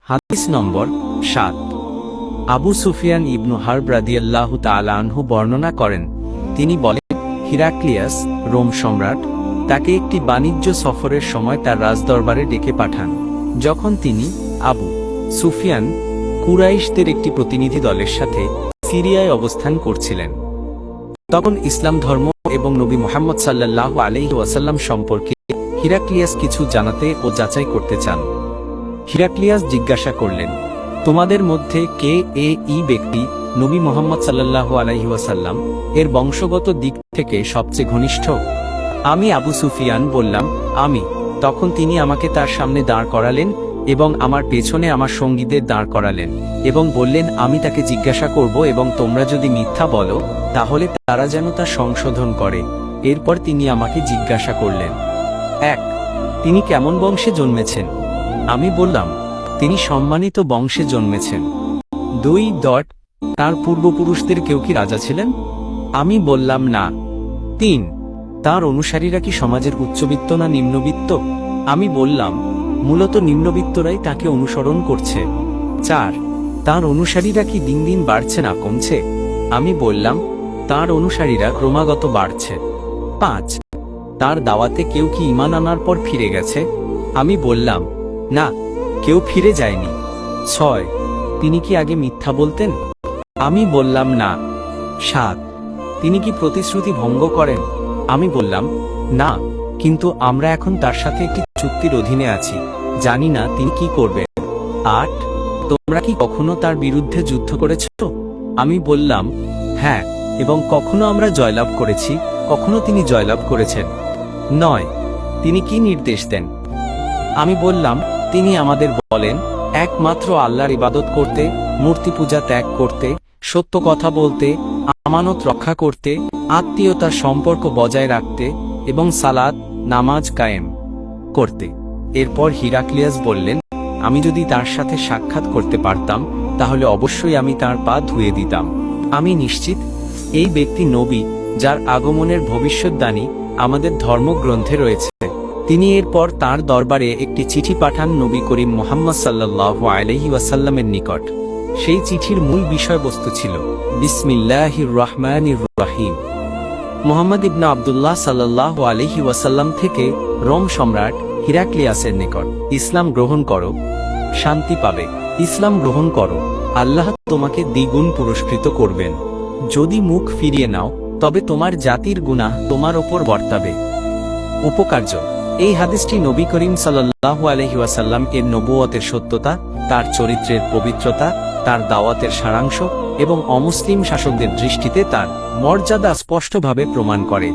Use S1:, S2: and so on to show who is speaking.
S1: হাদিস নম্বর ৭। আবু সুফিয়ান ইবনু হারব রাদিয়াল্লাহু তাআলা আনহু বর্ণনা করেন, তিনি বলেন, হিরাক্লিয়াস রোম সম্রাট তাকে একটি বাণিজ্য সফরের সময় তার রাজদরবারে ডেকে পাঠান। যখন তিনি আবু সুফিয়ান কুরাইশদের একটি প্রতিনিধি দলের সাথে সিরিয়ায় অবস্থান করছিলেন, তখন ইসলাম ধর্ম এবং নবী মুহাম্মদ সাল্লাল্লাহু আলাইহি ওয়াসাল্লাম সম্পর্কে হিরাক্লিয়াস কিছু জানাতে ও যাচাই করতে চান। হিরাক্লিয়াস জিজ্ঞাসা করলেন, তোমাদের মধ্যে কে এই ব্যক্তি নবী মুহাম্মদ সাল্লাল্লাহু আলাইহি ওয়াসাল্লাম এর বংশগত দিক থেকে সবচেয়ে ঘনিষ্ঠ? আমি আবু সুফিয়ান বললাম, আমি। তখন তিনি আমাকে তার সামনে দাঁড় করালেন এবং আমার পেছনে আমার সঙ্গীদের দাঁড় করালেন এবং বললেন, আমি তাকে জিজ্ঞাসা করব এবং তোমরা যদি মিথ্যা বলো তাহলে তারা যেন তা সংশোধন করে। এরপর তিনি আমাকে জিজ্ঞাসা করলেন, ১. তিনি কেমন বংশে জন্মেছেন? আমি বললাম, তিনি সম্মানিত বংশে জন্মেছেন। ২. তার পূর্বপুরুষদের কেউ কি রাজা ছিলেন? আমি বললাম, না। ৩. তার অনুসারীরা কি সমাজের উচ্চবিত্ত না নিম্নবিত্ত? আমি বললাম, মূলত নিম্নবিত্তরাই তাকে অনুসরণ করছে। ৪. তার অনুসারীরা কি দিন দিন বাড়ছে না কমছে? আমি বললাম, তার অনুসারীরা ক্রমাগত বাড়ছে। ৫. তার দাওয়াতে কেউ কি ঈমান আনার পর ফিরে গেছে? আমি বললাম, না, কেউ ফিরে যায়নি। ৬. তিনি কি আগে মিথ্যা বলতেন? আমি বললাম, না। ৭. তিনি কি প্রতিশ্রুতি ভঙ্গ করেন? আমি বললাম, না, কিন্তু আমরা এখন তার সাথে একটি চুক্তির অধীনে আছি, জানি না তিনি কি করবেন। ৮. তোমরা কি কখনো তার বিরুদ্ধে যুদ্ধ করেছ? আমি বললাম, হ্যাঁ, এবং কখনো আমরা জয়লাভ করেছি, কখনো তিনি জয়লাভ করেছেন। ৯. তিনি কি নির্দেশ দেন? আমি বললাম, তিনি আমাদের বলেন, একমাত্র আল্লাহর ইবাদত করতে, মূর্তি পূজা ত্যাগ করতে, সত্য কথা বলতে, আমানত রক্ষা করতে, আত্মীয়তার সম্পর্ক বজায় রাখতে এবং সালাত নামাজ কায়েম করতে। এরপর হিরাক্লিয়াস বললেন, আমি যদি তার সাথে সাক্ষাৎ করতে পারতাম তাহলে অবশ্যই আমি তার পা ধুয়ে দিতাম। আমি নিশ্চিত এই ব্যক্তি নবী, যার আগমনের ভবিষ্যদ্বাণী আমাদের ধর্মগ্রন্থে রয়েছে। তিনি এরপর তার দরবারে একটি চিঠি পাঠান নবী করিম মুহাম্মদ সাল্লাল্লাহু আলাইহি ওয়াসাল্লামের নিকট। সেই চিঠির মূল বিষয়বস্তু ছিল, বিসমিল্লাহির রহমানির রহিম, মুহাম্মদ ইবনে আব্দুল্লাহ সাল্লাল্লাহু আলাইহি ওয়াসাল্লাম থেকে রোম সম্রাট হিরাক্লিয়াসের নিকট। ইসলাম গ্রহণ করো, শান্তি পাবে। ইসলাম গ্রহণ করো, আল্লাহ তোমাকে দ্বিগুণ পুরস্কৃত করবেন। যদি মুখ ফিরিয়ে নাও তবে তোমার জাতির গুনাহ তোমার ওপর বর্তাবে। উপকার্য: এই হাদিসটি নবী করিম সাল্লাল্লাহু আলাইহি ওয়াসাল্লাম এর নবুয়তের সত্যতা, তার চরিত্রের পবিত্রতা, তার দাওয়াতের সারাংশ এবং অমুসলিম শাসকদের দৃষ্টিতে তার মর্যাদা স্পষ্টভাবে প্রমাণ করে।